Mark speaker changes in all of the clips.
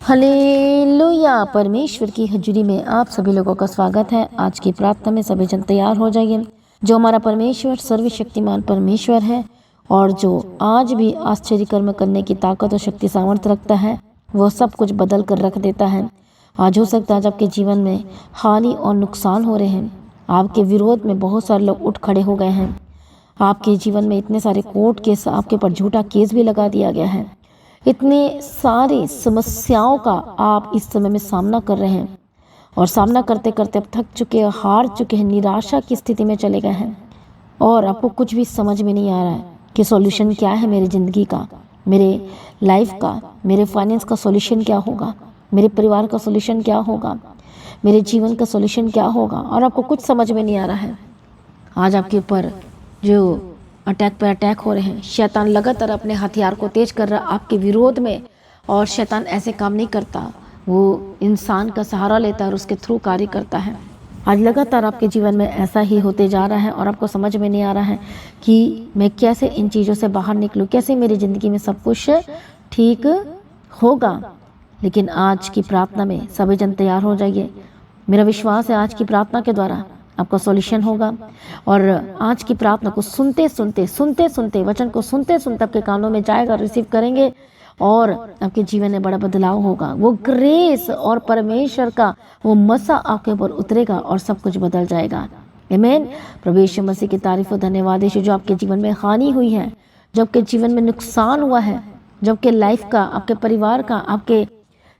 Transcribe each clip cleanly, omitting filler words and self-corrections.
Speaker 1: Hallelujah. परमेश्वर की हजूरी में आप सभी लोगों का स्वागत है। आज की प्रार्थना में सभी जन तैयार हो जाइए। जो हमारा परमेश्वर सर्वशक्तिमान परमेश्वर है और जो आज भी आश्चर्य कर्म करने की ताकत और शक्ति सामर्थ्य रखता है, वो सब कुछ बदल कर रख देता है। आज हो सकता है आज आपके जीवन में हानि और नुकसान हो रहे हैं, आपके विरोध में बहुत सारे लोग उठ खड़े हो गए हैं, आपके जीवन में इतने सारे कोर्ट केस, आपके ऊपर झूठा केस भी लगा दिया गया है, इतने सारी समस्याओं का आप इस समय में सामना कर रहे हैं और सामना करते करते अब थक चुके हैं, हार चुके हैं, निराशा की स्थिति में चले गए हैं और आपको कुछ भी समझ में नहीं आ रहा है कि सॉल्यूशन क्या है मेरी ज़िंदगी का, मेरे लाइफ का, मेरे फाइनेंस का सॉल्यूशन क्या होगा, मेरे परिवार का सॉल्यूशन क्या होगा, मेरे जीवन का सॉल्यूशन क्या होगा और आपको कुछ समझ में नहीं आ रहा है। आज आपके ऊपर जो अटैक पर अटैक हो रहे हैं, शैतान लगातार अपने हथियार को तेज कर रहा है आपके विरोध में, और शैतान ऐसे काम नहीं करता, वो इंसान का सहारा लेता है और उसके थ्रू कार्य करता है। आज लगातार आपके जीवन में ऐसा ही होते जा रहा है और आपको समझ में नहीं आ रहा है कि मैं कैसे इन चीज़ों से बाहर निकलूं, कैसे मेरी ज़िंदगी में सब कुछ ठीक होगा। लेकिन आज की प्रार्थना में सभी जन तैयार हो जाइए। मेरा विश्वास है आज की प्रार्थना के द्वारा आपका सॉल्यूशन होगा और आज की प्रार्थना को सुनते सुनते वचन को सुनते सुनते आपके कानों में जाएगा, रिसीव करेंगे और आपके जीवन में बड़ा बदलाव होगा। वो ग्रेस और परमेश्वर का वो मसा आपके ऊपर उतरेगा और सब कुछ बदल जाएगा। आमीन। प्रभु यीशु मसीह की तारीफ और धन्यवाद है। जो आपके जीवन में हानि हुई है, जो आपके जीवन में नुकसान हुआ है, जो आपके लाइफ का, आपके परिवार का, आपके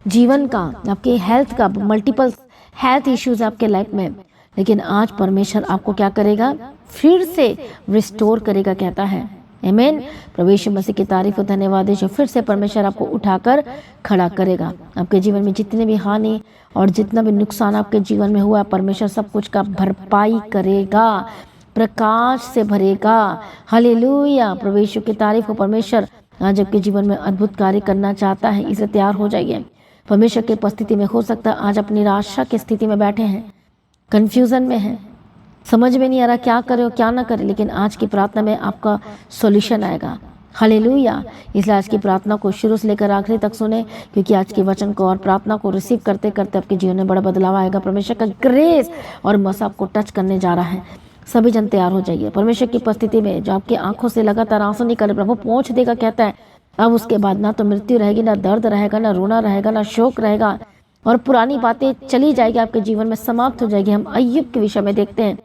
Speaker 1: जीवन का, आपके हेल्थ का, मल्टीपल हेल्थ इश्यूज आपके लाइफ में, लेकिन आज परमेश्वर आपको क्या करेगा, फिर से रिस्टोर करेगा, कहता है। आमीन। प्रभु यीशु मसीह की तारीफ और धन्यवाद है। जो फिर से परमेश्वर आपको उठाकर खड़ा करेगा। आपके जीवन में जितने भी हानि और जितना भी नुकसान आपके जीवन में हुआ, परमेश्वर सब कुछ का भरपाई करेगा, प्रकाश से भरेगा। हालेलुया। प्रभु यीशु की तारीफ हो। परमेश्वर आज आपके जीवन में अद्भुत कार्य करना चाहता है, इसे तैयार हो जाइए। परमेश्वर की उपस्थिति में हो सकता है आज आप निराशा की स्थिति में बैठे हैं, कन्फ्यूज़न में है, समझ में नहीं आ रहा क्या करें और क्या ना करें, लेकिन आज की प्रार्थना में आपका सॉल्यूशन आएगा। हालेलुया। इसलिए आज की प्रार्थना को शुरू से लेकर आखिरी तक सुने, क्योंकि आज के वचन को और प्रार्थना को रिसीव करते करते आपके जीवन में बड़ा बदलाव आएगा। परमेश्वर का ग्रेस और मसा आपको टच करने जा रहा है। सभी जन तैयार हो जाइए। परमेश्वर की उपस्थिति में जो आपकी आंखों से लगातार आंसू निकले, प्रभु पहुँच देगा, कहता है। अब उसके बाद ना तो मृत्यु रहेगी, ना दर्द रहेगा, ना रोना रहेगा, ना शोक रहेगा और पुरानी बातें चली जाएगी, आपके जीवन में समाप्त हो जाएगी। हम अय्यूब के विषय में देखते हैं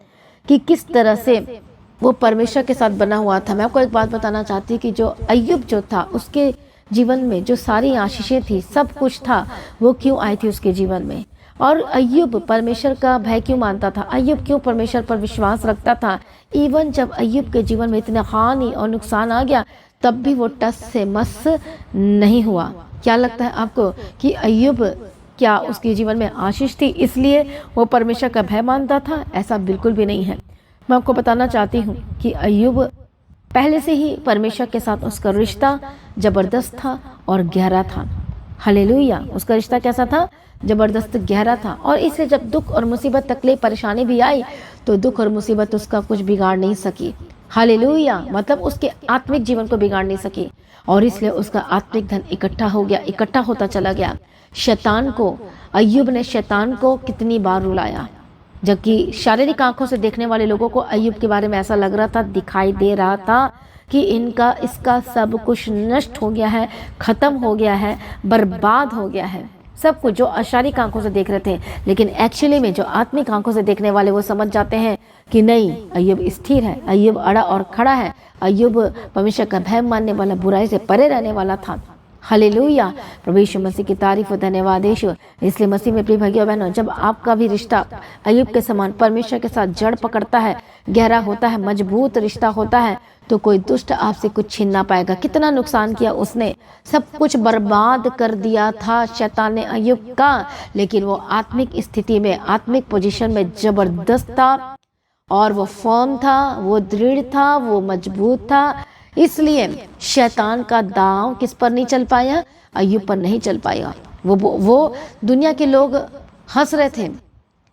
Speaker 1: कि किस तरह से वो परमेश्वर के साथ बना हुआ था। मैं आपको एक बात बताना चाहती हूँ कि जो अय्यूब जो था, उसके जीवन में जो सारी आशीषें थी, सब कुछ था, वो क्यों आई थी उसके जीवन में। और अय्यूब परमेश्वर का भय क्यों मानता था, अय्यूब क्यों परमेश्वर पर विश्वास रखता था। इवन जब अय्यूब के जीवन में इतना हानि और नुकसान आ गया, तब भी वो टस से मस नहीं हुआ। क्या लगता है आपको कि अय्यूब क्या उसके जीवन में आशीष थी इसलिए वो परमेश्वर का भय मानता था? ऐसा बिल्कुल भी नहीं है। मैं आपको बताना चाहती हूँ कि अय्यूब पहले से ही परमेश्वर के साथ उसका रिश्ता ज़बरदस्त था और गहरा था। हालेलुया। उसका रिश्ता कैसा था? ज़बरदस्त गहरा था। और इसलिए जब दुख और मुसीबत, तकलीफ, परेशानी भी आई, तो दुख और मुसीबत उसका कुछ बिगाड़ नहीं सकी। हालेलुया। मतलब उसके आत्मिक जीवन को बिगाड़ नहीं सकी और इसलिए उसका आत्मिक धन इकट्ठा हो गया, इकट्ठा होता चला गया। शैतान को, अय्यूब ने शैतान को कितनी बार रुलाया, जबकि शारीरिक आंखों से देखने वाले लोगों को अय्यूब के बारे में ऐसा लग रहा था, दिखाई दे रहा था कि इसका सब कुछ नष्ट हो गया है, ख़त्म हो गया है, बर्बाद हो गया है, सब कुछ जो अशारीरिक आंखों से देख रहे थे। लेकिन एक्चुअली में जो आत्मिक आंखों से देखने वाले, वो समझ जाते हैं कि नहीं, अय्यूब स्थिर है, अय्यूब अड़ा और खड़ा है, अय्यूब परमेश्वर का भय मानने वाला, बुराई से परे रहने वाला था। हालेलुया। प्रभु यीशु मसीह की तारीफ और धन्यवाद यीशु। इसलिए मसीह में प्रिय भाइयों बहनों, जब आपका भी रिश्ता अय्यूब के समान परमेश्वर के साथ जड़ पकड़ता है, गहरा होता है, मजबूत रिश्ता होता है, तो कोई दुष्ट आपसे कुछ छीन ना पाएगा। कितना नुकसान किया उसने, सब कुछ बर्बाद कर दिया था शैतान ने अय्यूब का, लेकिन वो आत्मिक स्थिति में, आत्मिक पोजीशन में ज़बरदस्त था और वो फर्म था, वो दृढ़ था, वो मजबूत था। इसलिए शैतान का दांव किस पर नहीं चल पाया? अय्यूब पर नहीं चल पाया। वो दुनिया के लोग हंस रहे थे,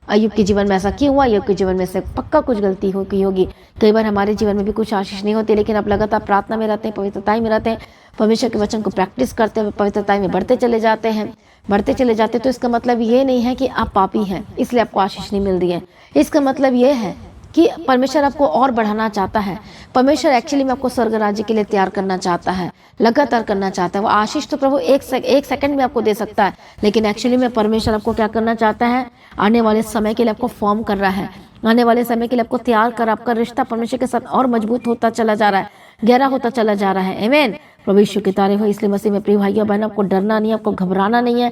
Speaker 1: अय्यूब के जीवन में ऐसा क्यों हुआ? अय्यूब के जीवन में से पक्का कुछ गलती की होगी। कई बार हमारे जीवन में भी कुछ आशीष नहीं होती, लेकिन आप लगातार प्रार्थना में रहते हैं, पवित्रता में रहते हैं, परमेश्वर के वचन को प्रैक्टिस करते हुए पवित्रता में बढ़ते चले जाते हैं, तो इसका मतलब ये नहीं है कि आप पापी हैं इसलिए आपको आशीष नहीं मिल रही है। इसका मतलब ये है कि परमेश्वर आपको और बढ़ाना चाहता है। परमेश्वर एक्चुअली में आपको स्वर्ग राज्य के लिए तैयार करना चाहता है, लगातार करना चाहता है। वो आशीष तो प्रभु एक सेकंड में आपको दे सकता है, लेकिन एक्चुअली में परमेश्वर आपको क्या करना चाहता है? आने वाले समय के लिए आपको फॉर्म कर रहा है, आने वाले समय के लिए आपको तैयार कर, आपका रिश्ता परमेश्वर के साथ और मजबूत होता चला जा रहा है, गहरा होता चला जा रहा है। आमीन। प्रभु यीशु की तारीफ हो। इसलिए मसीह में प्रिय भाइयों बहनों, आपको डरना नहीं है, आपको घबराना नहीं है,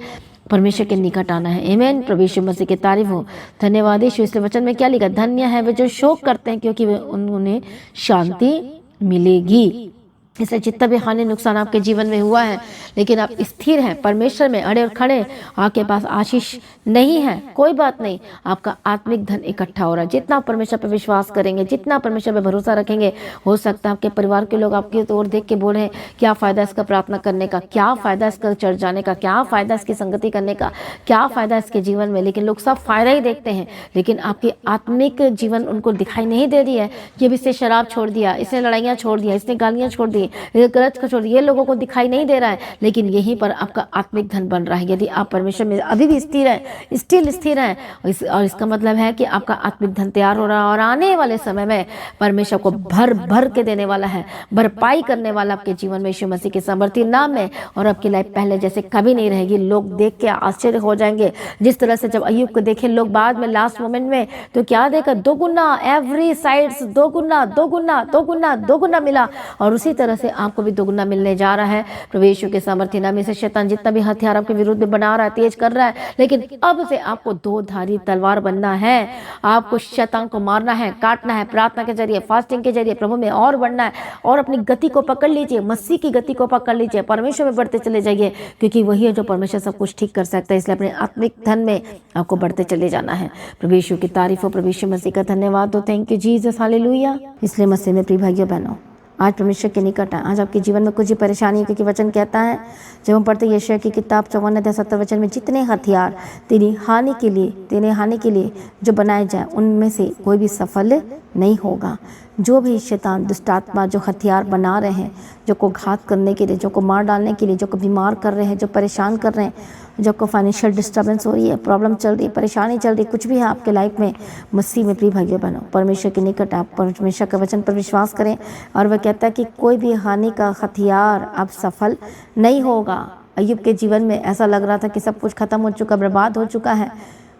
Speaker 1: परमेश्वर के निकट आना है। आमीन। प्रभु यीशु मसीह की तारीफ हो। धन्यवाद यीशु। इसलिए वचन में क्या लिखा? धन्य है वे जो शोक करते हैं, क्योंकि उन्हें शांति मिलेगी। इसलिए जितना भी हानि नुकसान आपके जीवन में हुआ है, लेकिन आप स्थिर हैं परमेश्वर में, अड़े और खड़े, आपके पास आशीष नहीं है, कोई बात नहीं, आपका आत्मिक धन इकट्ठा हो रहा है। जितना परमेश्वर पर विश्वास करेंगे, जितना परमेश्वर पर भरोसा रखेंगे, हो सकता है आपके परिवार के लोग आपकी ओर देख के बोल रहे हैं, क्या फ़ायदा इसका प्रार्थना करने का, क्या फ़ायदा इसका चर्च जाने का, क्या फ़ायदा इसकी संगति करने का, क्या फ़ायदा इसके जीवन में। लेकिन लोग सब फ़ायदा ही देखते हैं, लेकिन आपकी आत्मिक जीवन उनको दिखाई नहीं दे रही है कि अब इसने शराब छोड़ दिया, इसने लड़ाइयाँ छोड़ दिया, इसने गालियाँ छोड़ दी, गलत को छोड़, ये लोगों को दिखाई नहीं दे रहा है, लेकिन यहीं पर आपका आत्मिक धन बन रहा है। यदि आप परमेश्वर में अभी भी स्थिर हैं, स्थिर हैं, और इसका मतलब है कि आपका आत्मिक धन तैयार हो रहा है, और आने वाले समय में परमेश्वर को भर भर के देने वाला है, भरपाई करने वाला आपके जीवन में यीशु मसीह के सामर्थ्य नाम में। और आपकी लाइफ पहले जैसे कभी नहीं रहेगी। लोग देख के आश्चर्य हो जाएंगे, जिस तरह से जब अय्यूब को देखे लोग बाद में लास्ट मोमेंट में, तो क्या देखा? दोगुना, एवरी साइड दोगुना दोगुना दोगुना दोगुना मिला, और उसी तरह से आपको भी दोगुना मिलने जा रहा है। प्रभु यीशु के सामर्थ्य नाम से शैतान जितना भी हथियार आपके विरुद्ध में बना रहा है, तेज कर रहा है, लेकिन अब से आपको दो धारी तलवार बनना है। आपको शैतान को मारना है, काटना है, प्रार्थना के जरिए, फास्टिंग के जरिए प्रभु में और बढ़ना है, और अपनी गति को पकड़ लीजिए, मसीह की गति को पकड़ लीजिए, परमेश्वर में बढ़ते चले जाइए, क्योंकि वही है जो परमेश्वर सब कुछ ठीक कर सकता है। इसलिए अपने आत्मिक धन में आपको बढ़ते चले जाना है। प्रभु यीशु की तारीफ हो, प्रभु यीशु मसीह का धन्यवाद हो। Thank you Jesus, hallelujah. इसलिए मसीह में प्रिय भाइयों बहनों, आज परमेश्वर के निकट है। आज आपके जीवन में कुछ भी परेशानी है, क्योंकि वचन कहता है, जब हम पढ़ते यशायाह की किताब 54-70 वचन में, जितने हथियार तेरी हानि के लिए जो बनाए जाए, उनमें से कोई भी सफल नहीं होगा। जो भी शैतान, दुष्टात्मा जो हथियार बना रहे हैं, जो को घात करने के लिए, जो को मार डालने के लिए, जो को बीमार कर रहे हैं, जो परेशान कर रहे हैं, जो को फाइनेंशियल डिस्टर्बेंस हो रही है, प्रॉब्लम चल रही है, परेशानी चल रही है, कुछ भी है आपके लाइफ में, मसीह में प्रिय भाइयों बहनों, परमेश्वर के निकट आप परमेश्वर के वचन पर विश्वास करें, और वह कहता है कि कोई भी हानि का हथियार अब सफल नहीं होगा। अय्यूब के जीवन में ऐसा लग रहा था कि सब कुछ खत्म हो चुका, बर्बाद हो चुका है,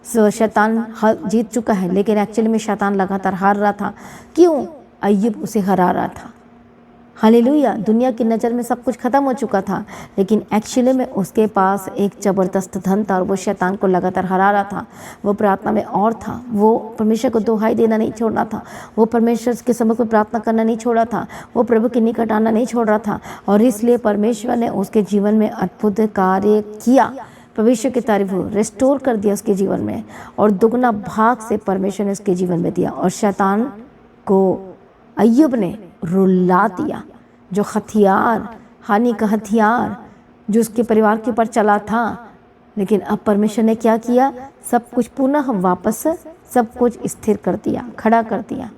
Speaker 1: शैतान जीत चुका है, लेकिन एक्चुअली में शैतान लगातार हार रहा था। क्यों? अय्यूब उसे हरा रहा था। हालेलुया। दुनिया की नज़र में सब कुछ खत्म हो चुका था, लेकिन एक्चुअली में उसके पास एक ज़बरदस्त धन था, और वो शैतान को लगातार हरा रहा था। वो प्रार्थना में और था, वो परमेश्वर को दुहाई देना नहीं छोड़ना था, वो परमेश्वर के समक्ष में प्रार्थना करना नहीं छोड़ा था, वो प्रभु के निकट आना नहीं छोड़ रहा था, और इसलिए परमेश्वर ने उसके जीवन में अद्भुत कार्य किया। परमेश्वर की तारीफ हो, रिस्टोर कर दिया उसके जीवन में, और दुगना भाग से परमेश्वर ने उसके जीवन में दिया, और शैतान को अय्यूब ने रुला दिया। जो हथियार, हानि का हथियार जो उसके परिवार के ऊपर चला था, लेकिन अब परमेश्वर ने क्या किया? सब कुछ पुनः वापस सब कुछ स्थिर कर दिया, खड़ा कर दिया।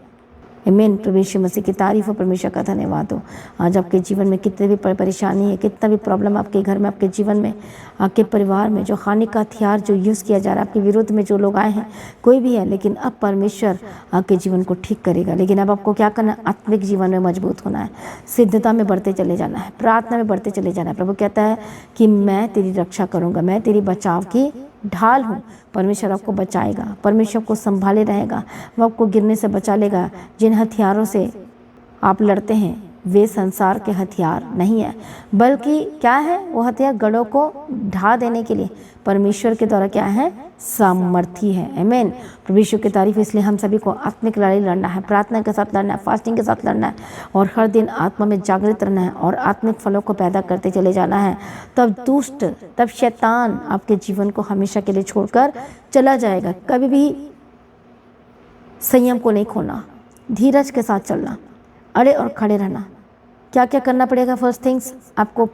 Speaker 1: आमीन। प्रभु यीशु मसीह की तारीफ हो, परमेश्वर का धन्यवाद हो। आज आपके जीवन में कितने भी परेशानी है, कितना भी प्रॉब्लम आपके घर में, आपके जीवन में, आपके परिवार में, जो हानि का हथियार जो यूज़ किया जा रहा है, आपके विरोध में जो लोग आए हैं, कोई भी है, लेकिन अब परमेश्वर आपके जीवन को ठीक करेगा। लेकिन अब आपको क्या करना है? आत्मिक जीवन में मजबूत होना है, सिद्धता में बढ़ते चले जाना है, प्रार्थना में बढ़ते चले जाना है। प्रभु कहता है कि मैं तेरी रक्षा करूँगा, मैं तेरी बचाव की ढाल हूँ। परमेश्वर आपको बचाएगा, परमेश्वर को संभाले रहेगा, वो आपको गिरने से बचा लेगा। जिन हथियारों से आप लड़ते हैं वे संसार के हथियार नहीं है, बल्कि क्या है? वो हथियार गढ़ों को ढा देने के लिए परमेश्वर के द्वारा क्या है? सामर्थी है। आमीन। परमेश्वर की तारीफ। इसलिए हम सभी को आत्मिक लड़ाई लड़ना है, प्रार्थना के साथ लड़ना है, फास्टिंग के साथ लड़ना है, और हर दिन आत्मा में जागृत रहना है, और आत्मिक फलों को पैदा करते चले जाना है। तब शैतान आपके जीवन को हमेशा के लिए छोड़कर चला जाएगा। कभी भी संयम को नहीं खोना, धीरज के साथ चलना, अड़े और खड़े रहना। क्या क्या करना पड़ेगा? फर्स्ट थिंग्स, आपको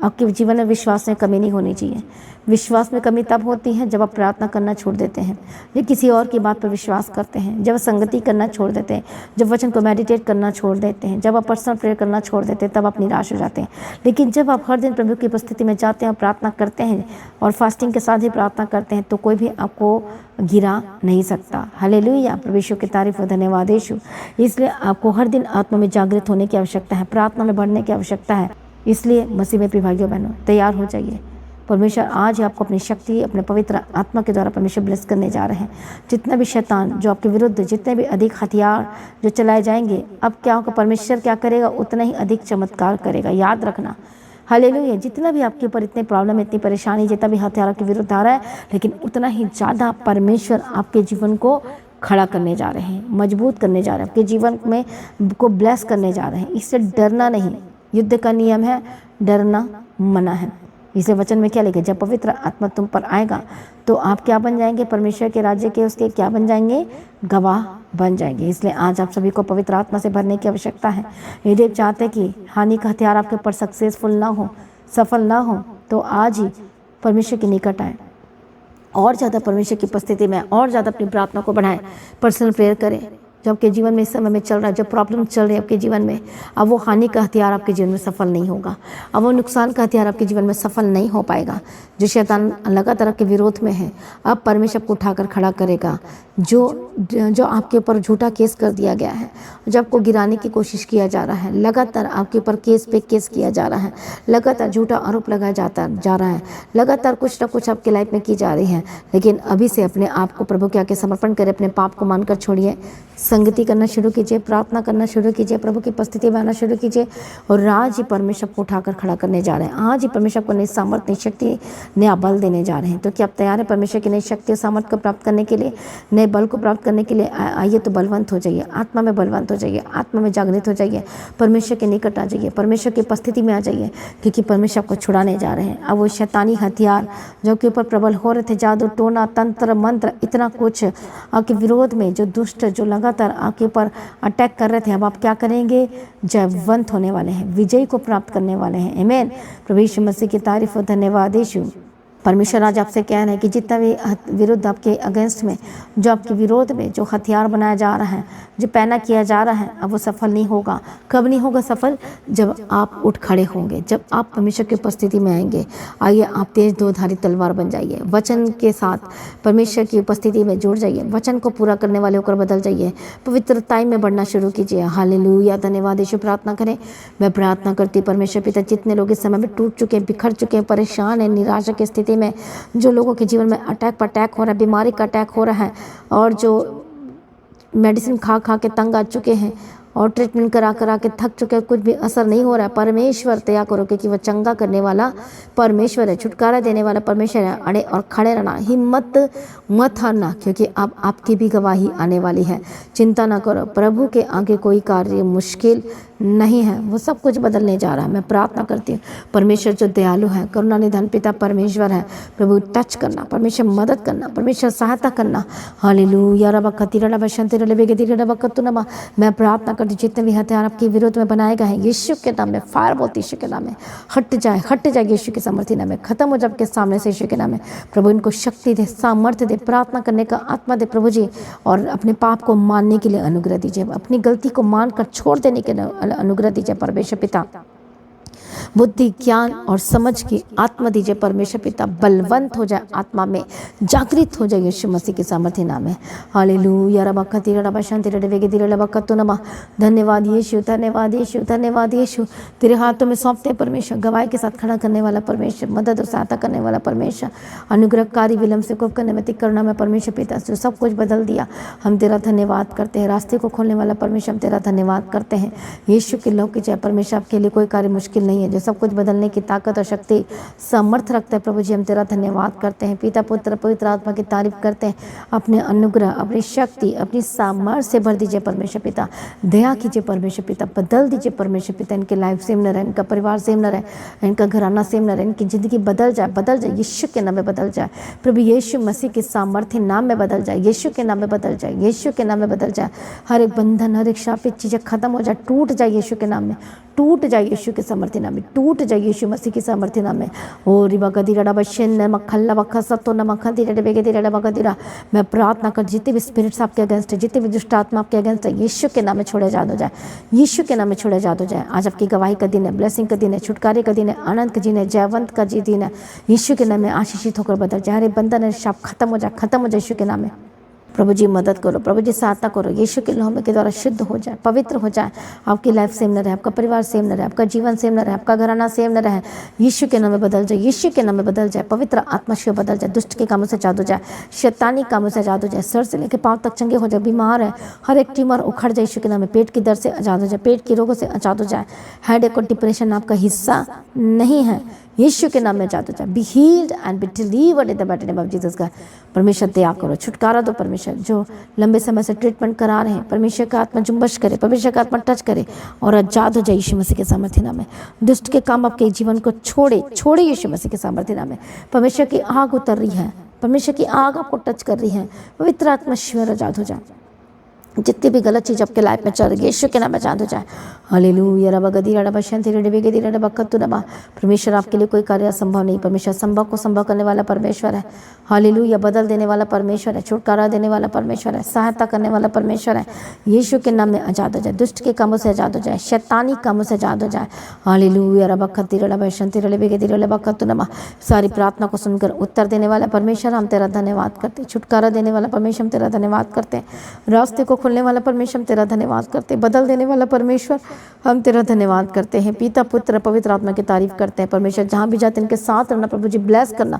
Speaker 1: आपके जीवन में विश्वास में कमी नहीं होनी चाहिए। विश्वास में कमी तब होती है जब आप प्रार्थना करना छोड़ देते हैं, जब किसी और की बात पर विश्वास करते हैं, जब संगति करना छोड़ देते हैं, जब वचन को मेडिटेट करना छोड़ देते हैं, जब आप पर्सनल प्रेयर करना छोड़ देते हैं, तब आप निराश हो जाते हैं। लेकिन जब आप हर दिन प्रभु की उपस्थिति में जाते हैं और प्रार्थना करते हैं और फास्टिंग के साथ ही प्रार्थना करते हैं, तो कोई भी आपको गिरा नहीं सकता। हालेलुया, प्रभु यीशु की तारीफ और धन्यवाद यीशु। इसलिए आपको हर दिन आत्मा में जागृत होने की आवश्यकता है, प्रार्थना में बढ़ने की आवश्यकता है। इसलिए मसीह में प्रिय भाइयों बहनों, तैयार हो जाइए। परमेश्वर आज ही आपको अपनी शक्ति, अपने पवित्र आत्मा के द्वारा परमेश्वर ब्लेस करने जा रहे हैं। जितना भी शैतान जो आपके विरुद्ध, जितने भी अधिक हथियार जो चलाए जाएंगे, अब क्या होगा, परमेश्वर क्या करेगा, उतना ही अधिक चमत्कार करेगा। याद रखना, हालेलुया। जितना भी आपके ऊपर इतने प्रॉब्लम, इतनी परेशानी, जितना भी हथियार आपके विरुद्ध आ रहा है, लेकिन उतना ही ज़्यादा परमेश्वर आपके जीवन को खड़ा करने जा रहे हैं, मजबूत करने जा रहे हैं, आपके जीवन में को ब्लेस करने जा रहे हैं। इससे डरना नहीं। युद्ध का नियम है, डरना मना है। इसे वचन में क्या लिखा, जब पवित्र आत्मा तुम पर आएगा तो आप क्या बन जाएंगे, परमेश्वर के राज्य के उसके क्या बन जाएंगे, गवाह बन जाएंगे। इसलिए आज आप सभी को पवित्र आत्मा से भरने की आवश्यकता है। यदि आप चाहते कि हानि का हथियार आपके ऊपर सक्सेसफुल ना हो, सफल ना हो, तो आज ही परमेश्वर के निकट आए, और ज़्यादा परमेश्वर की उपस्थिति में और ज़्यादा अपनी प्रार्थना को बढ़ाएं, पर्सनल प्रेयर करें। जो आपके जीवन में इस समय में चल रहा है, जो प्रॉब्लम चल रही है आपके जीवन में, अब वो हानि का हथियार आपके जीवन में सफल नहीं होगा, अब वो नुकसान का हथियार आपके जीवन में सफल नहीं हो पाएगा। जो शैतान लगातार आपके विरोध में है, अब परमेश्वर को उठाकर खड़ा करेगा। जो आपके ऊपर झूठा केस कर दिया गया है, जो आपको गिराने की कोशिश किया जा रहा है, लगातार आपके ऊपर केस पे केस किया जा रहा है, लगातार झूठा आरोप लगाया जा रहा है, लगातार कुछ ना कुछ आपके लाइफ में की जा रही है, लेकिन अभी से अपने आप को प्रभु के आगे समर्पण करें, अपने पाप को मानकर छोड़िए, संगति करना शुरू कीजिए, प्रार्थना करना शुरू कीजिए, प्रभु की उपस्थिति में आना शुरू कीजिए, और आज ही परमेश्वर को उठाकर खड़ा करने जा रहे हैं। आज ही परमेश्वर को नई सामर्थ्य, नई शक्ति, नया बल देने जा रहे हैं। तो क्या आप तैयार हैं परमेश्वर की नई शक्ति और सामर्थ्य को प्राप्त करने के लिए, नए बल को प्राप्त करने के लिए? आइए तो बलवंत हो जाइए, आत्मा में बलवंत हो जाइए, आत्मा में जागृत हो जाइए, परमेश्वर के निकट आ जाइए, परमेश्वर की उपस्थिति में आ जाइए, क्योंकि परमेश्वर आपको छुड़ाने जा रहे हैं। अब वो शैतानी हथियार जो के ऊपर प्रबल हो रहे थे, जादू टोना तंत्र मंत्र, इतना कुछ आपके विरोध में, जो दुष्ट जो लगातार आपके ऊपर अटैक कर रहे थे, अब आप क्या करेंगे, जयवंत होने वाले हैं, विजय को प्राप्त करने वाले हैं। आमीन। प्रभु यीशु मसीह की तारीफ और धन्यवाद यीशु। परमेश्वर आज आपसे कह रहे हैं कि जितना भी विरुद्ध आपके अगेंस्ट में, जो आपके विरोध में जो हथियार बनाया जा रहा है, जो पैना किया जा रहा है, अब वो सफल नहीं होगा। कब नहीं होगा सफल? जब आप उठ खड़े होंगे, जब आप परमेश्वर की उपस्थिति में आएंगे। आइए आप तेज दोधारी तलवार बन जाइए, वचन के साथ परमेश्वर की उपस्थिति में जुड़ जाइए, वचन को पूरा करने वाले होकर बदल जाइए, पवित्रता में बढ़ना शुरू कीजिए। हालेलुया, धन्यवाद यीशु। प्रार्थना करें। मैं प्रार्थना करती परमेश्वर पिता, जितने लोग इस समय में टूट चुके हैं, बिखर चुके हैं, परेशान हैं, निराशा की स्थिति में, जो लोगों के जीवन में अटैक पर अटैक हो रहा है, बीमारी का अटैक हो रहा है, और जो मेडिसिन खा खा के तंग आ चुके हैं और ट्रीटमेंट करा करा के थक चुके हैं, कुछ भी असर नहीं हो रहा है, परमेश्वर तैयार करो, क्योंकि वह चंगा करने वाला परमेश्वर है, छुटकारा देने वाला परमेश्वर है। अड़े और खड़े रहना, हिम्मत मत हारना, क्योंकि अब आपकी भी गवाही आने वाली है। चिंता ना करो, प्रभु के आगे कोई कार्य मुश्किल नहीं है, वो सब कुछ बदलने जा रहा है। मैं प्रार्थना करती हूँ, परमेश्वर जो दयालु है, करुणा निधान पिता परमेश्वर है, प्रभु टच करना, परमेश्वर मदद करना, परमेश्वर सहायता करना। हालेलुया। मैं प्रार्थना करती हूँ, जितने भी हथियार आपके विरोध में बनाए गए हैं, यीशु के नाम में फायर बोलती, यीशु के नाम में हट जाए यीशु के सामर्थ्य नाम में, खत्म हो जाए आपके सामने से यीशु के नाम में। प्रभु इनको शक्ति दे, सामर्थ्य दे, प्रार्थना करने का आत्मा दे प्रभु जी, और अपने पाप को मानने के लिए अनुग्रह दीजिए, अपनी गलती को मानकर छोड़ देने के लिए अनुग्रह दीजिए परमेश्वर पिता। बुद्धि, ज्ञान और समझ की आत्मा दीजिए परमेश्वर पिता। बलवंत हो जाए, आत्मा में जागृत हो जाए यीशु मसीह के सामर्थ्य नाम में। हालेलुया। धन्यवाद यीशु, धन्यवाद यीशु, धन्यवाद यीशु। तेरे हाथों में सौंपते परमेश्वर, गवाही के साथ खड़ा करने वाला परमेश्वर, मदद और सहायता करने वाला परमेश्वर, अनुग्रहकारी, विलम्ब से कोप करने में करुणा में परमेश्वर पिता, जो सब कुछ बदल दिया, हम तेरा धन्यवाद करते हैं। रास्ते को खोलने वाला परमेश्वर, हम तेरा धन्यवाद करते हैं। यीशु के लोग की जय परमेश्वर, आपके लिए कोई कार्य मुश्किल नहीं है, जो सब कुछ बदलने की ताकत और शक्ति सामर्थ रखता है प्रभु जी, हम तेरा धन्यवाद करते हैं। पिता पुत्र पवित्र आत्मा की तारीफ करते हैं। अपने अनुग्रह, अपनी शक्ति, अपनी सामर्थ्य से भर दीजिए परमेश्वर पिता। दया कीजिए परमेश्वर पिता, बदल दीजिए परमेश्वर पिता। इनके लाइफ सेम न रहे, इनका परिवार सेम न रहे, इनका घराना सेम न रहे, इनकी ज़िंदगी बदल जाए यीशु के नाम में बदल जाए प्रभु। यीशु मसीह के सामर्थ्य नाम में बदल जाए, यीशु के नाम में बदल जाए, यीशु के नाम में बदल जाए। हर एक बंधन, हर एक शापित चीज़ें खत्म हो जाए, टूट जाए यीशु के नाम में, टूट जाए यीशु के सामर्थ्य नाम में, टूट जाए यीशु मसीह के सामर्थ्य नाम में। ओ रिबगदी रड़ा बशन मखल्ला बखा सतो न मखंती रड़े बेगदी रड़ा बगदी रा। मैं प्रार्थना कर जितने भी स्पिरिट्स आपके अगेंस्ट है, जितने भी दुष्ट आत्मा आपके अगेंस्ट है, यीशु के नाम में छोड़े जा दो जाए, यीशु के नाम में छोड़े जा दो जाए। आज आपकी गवाही का दिन है, ब्लेसिंग का दिन है, छुटकारे का दिन है, आनंद का दिन है, जयवंत का दिन है। यीशु के नाम में आशीषित होकर बदल जाए, हरे बंधन है शाप खत्म हो जाए, खत्म हो जाए यीशु के नाम में। प्रभु जी मदद करो, प्रभु जी सहायता करो, यीशु के लहू के द्वारा शुद्ध हो जाए, पवित्र हो जाए। आपकी लाइफ सेम न रहे, आपका परिवार सेम न रहे, आपका जीवन सेम न रहे, आपका घराना सेम न रहे। यीशु के नाम में बदल जाए, यीशु के नाम में बदल जाए, पवित्र आत्मा शिव बदल जाए, दुष्ट के कामों से आजाद हो जाए, शैतानी कामों से आजाद हो जाए, सर से लेकर पांव तक चंगे हो जाए। बीमार है हर एक ट्यूमर उखड़ जाए यीशु के नाम में, पेट की दर्द से आजाद हो जाए, पेट के रोगों से आजाद हो जाए। हेडेक और डिप्रेशन आपका हिस्सा नहीं है, यीशु के नाम में आजाद हो जाए। Be healed and be delivered in the mighty name of Jesus का। परमेश्वर दया करो, छुटकारा दो परमेश्वर। जो लंबे समय से ट्रीटमेंट करा रहे हैं, परमेश्वर का आत्मा जुम्बश करे, परमेश्वर का आत्मा टच करे और आजाद हो जाए यीशु मसीह के सामर्थ्य नाम में। दुष्ट के काम आपके जीवन को छोड़े यीशु मसीह के सामर्थ्य नाम में। परमेश्वर की आग उतर रही है, परमेश्वर की आग आपको टच कर रही है, पवित्र आत्मा ईश्वर आजाद हो जाए। जितनी भी गलत चीज़ आपके लाइफ में चल रही है यीशु के नाम में आजाद हो जाए। हालेलुया रबा गदी रबा शंति रबे गदी रबा कत्तु रबा। परमेश्वर आपके लिए कोई कार्य असंभव नहीं, परमेश्वर संभव को संभव करने वाला परमेश्वर है। हालेलुया बदल देने वाला परमेश्वर है, छुटकारा देने वाला परमेश्वर है, सहायता करने वाला परमेश्वर है। यीशु के नाम में आजाद हो जाए, दुष्ट के कामों से आजाद हो जाए, शैतानी कामों से आजाद हो जाए। हालेलुया रबा खत्ती रबा शंति रबे गदी रबा कत्तु रबा। सारी प्रार्थना को सुनकर उत्तर देने वाला परमेश्वर हम तेरा धन्यवाद करते, छुटकारा देने वाला परमेश्वर हम तेरा धन्यवाद करते, रास्ते को खोलने वाला परमेश्वर हम तेरा धन्यवाद करते, बदल देने वाला परमेश्वर हम तेरा धन्यवाद करते हैं। पिता पुत्र पवित्र आत्मा की तारीफ करते हैं। परमेश्वर जहाँ भी जाते इनके साथ रहना, प्रभु जी ब्लेस करना।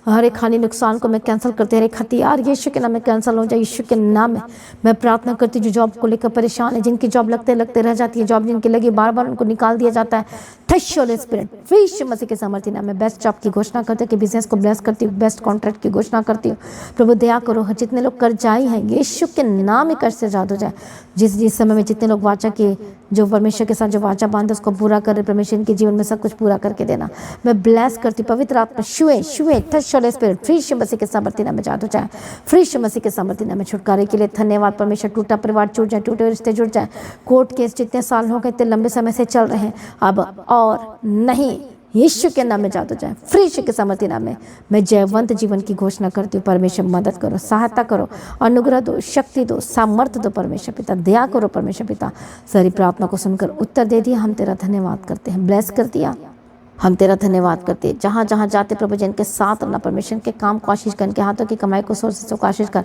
Speaker 1: हर एक हानि नुकसान को मैं कैंसिल करते, हर एक हथियार यीशु के नाम में कैंसिल हो जाए यीशु के नाम में। मैं प्रार्थना करती हूँ जो जॉब को लेकर परेशान है, जिनकी जॉब लगते रह जाती है, जॉब जिनकी लगी बार बार उनको निकाल दिया जाता है, टच होली स्पिरिट फ्री यीशु मसीह के सामर्थ्य नाम में। बेस्ट जॉब की घोषणा करते हैं कि बिजनेस को ब्लेस करती हूँ, बेस्ट कॉन्ट्रैक्ट की घोषणा करती हूँ। प्रभु दया करो, जितने लोग कर्जाई हैं यीशु के नाम में कर्ज से आजाद हो जाए। जिस समय में जितने लोग वाचा के जो परमेश्वर के साथ जो वाचा बांधे उसको पूरा कर रहे, परमेश्वर इनके जीवन में सब कुछ पूरा करके देना। मैं ब्लेस करती हूँ, पवित्र आत्मा छुए टच होली स्पिरिट फ्री यीशु मसीह के सामर्थ्य नाम में आजाद हो जाए, फ्री यीशु मसीह के सामर्थ्य नाम में। छुटकारे के लिए धन्यवाद परमेश्वर। टूटा परिवार जुड़ जाए, टूटे रिश्ते जुड़ जाए, कोर्ट केस जितने साल हो गए इतने लंबे समय से चल रहे हैं अब और नहीं, यीशु के नाम में आजाद हो जाए, फ्री यीशु के सामर्थ्य नाम में। मैं जयवंत जीवन की घोषणा करती हूँ। परमेश्वर मदद करो, सहायता करो, अनुग्रह दो, शक्ति दो, सामर्थ्य दो परमेश्वर पिता, दया करो परमेश्वर पिता। सारी प्रार्थना को सुनकर उत्तर दे दिया, हम तेरा धन्यवाद करते हैं। ब्लेस कर दिया, हम तेरा धन्यवाद करते हैं। जहाँ जहाँ जाते प्रभु जी इनके साथ रहना, परमेश्वर के काम को आशीष कर, इनके हाथों की कमाई को सोर्सेस को आशीष कर।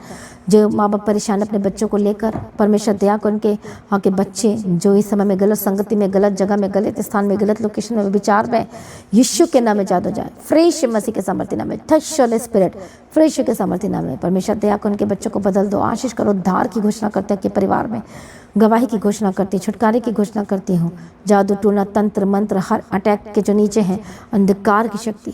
Speaker 1: जो माँ बाप परेशान अपने बच्चों को लेकर, परमेश्वर दया कर उनके वहाँ के बच्चे जो इस समय में गलत संगति में, गलत जगह में, गलत स्थान में, गलत लोकेशन में, विचार में, यीशु के नाम में आजाद हो जाए, फ्री यीशु मसीह के सामर्थ्य नाम में। टच होली स्पिरिट फ्री यीशु के सामर्थ्य नाम में। परमेश्वर दया कर उनके बच्चों को बदल दो, आशीष करो। उद्धार की घोषणा करते हैं कि परिवार में गवाही की घोषणा करती हूँ, छुटकारे की घोषणा करती हूँ। जादू टूना तंत्र मंत्र हर अटैक के जो नीचे हैं अंधकार की शक्ति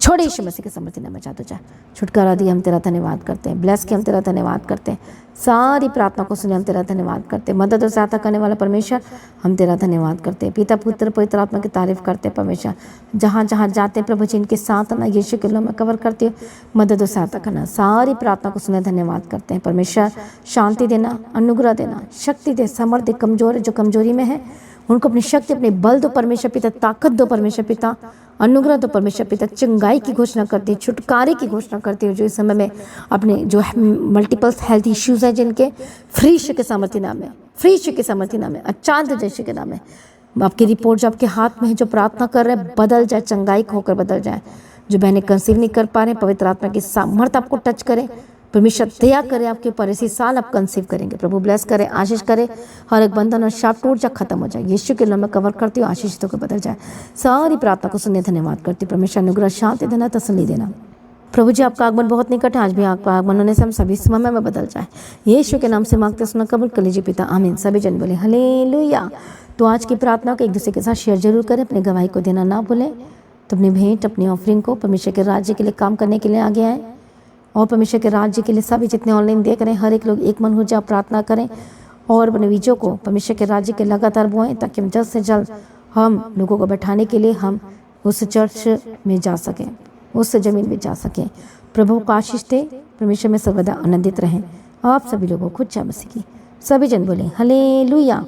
Speaker 1: छोड़े यीशु मसीह के सामर्थ्य नाम में आजाद हो जाए। छुटकारा दिया, हम तेरा धन्यवाद करते हैं। ब्लेस के हम तेरा धन्यवाद करते हैं। सारी प्रार्थना को सुने, हम तेरा धन्यवाद करते हैं। मदद और सहायता करने वाला परमेश्वर हम तेरा धन्यवाद करते हैं। पिता पुत्र पवित्र आत्मा की तारीफ करते हैं। परमेश्वर जहाँ जहाँ जाते हैं प्रभु जी इनके साथ ना यीशु के नाम में कवर करती हूँ, मदद और सहायता करना। सारी प्रार्थना को सुने, धन्यवाद करते हैं। परमेश्वर शांति देना, अनुग्रह देना, शक्ति दे, समर्थ दे। कमजोर जो कमजोरी में है उनको अपनी शक्ति, अपने बल दो परमेश्वर पिता, ताकत दो परमेश्वर पिता, अनुग्रह दो परमेश्वर पिता। चंगाई की घोषणा करती है, छुटकारे की घोषणा करती है। जो इस समय में अपने जो मल्टीपल हेल्थ इश्यूज हैं जिनके, फ्री यीशु के सामर्थ्य नाम में, फ्री यीशु के सामर्थ्य नाम में, अचानक यीशु के नाम में। आपकी रिपोर्ट जो आपके हाथ में है, जो प्रार्थना कर रहे हैं बदल जाए, चंगाई होकर बदल जाए। जो बहनें कंसीव नहीं कर पा रहे, पवित्र आत्मा की सामर्थ्य आपको टच करे, परमेश्वर दया करे आपके ऊपर। इसी साल आप कंसीव करेंगे। प्रभु ब्लेस करे, आशीष करे। हर एक बंधन और शाप टूट जा, खत्म हो जाए। यीशु के नाम में कवर करती हूँ, आशीषितों को बदल जाए। सारी प्रार्थना को सुनने धन्यवाद करती हूँ। परमेश्वर अनुग्रह, शांति देना, तसल्ली देना। प्रभु जी आपका आगमन बहुत निकट है। आज भी आपका आगमन होने से हम सभी समय में बदल जाए। यीशु के नाम से मांगते सुना कबूल कर लीजिए पिता, आमीन। सभी जन बोले हालेलुया। तो आज की प्रार्थना को एक दूसरे के साथ शेयर जरूर करें। अपने गवाही को देना ना भूलें। तो अपनी भेंट, अपनी ऑफरिंग को परमेश्वर के राज्य के लिए काम करने के लिए आगे आए और परमेश्वर के राज्य के लिए सभी जितने ऑनलाइन देख रहे हैं हर एक लोग एक मन हो जाए, प्रार्थना करें और अपने बीजों को परमेश्वर के राज्य के लगातार बोएं, ताकि हम जल्द से जल्द हम लोगों को बैठाने के लिए हम उस चर्च में जा सकें, उस ज़मीन में जा सकें। प्रभु को आशीष दे। परमेश्वर में सर्वदा आनंदित रहें। आप सभी लोगों को जय मसीह की। सभी जन बोले हालेलुया।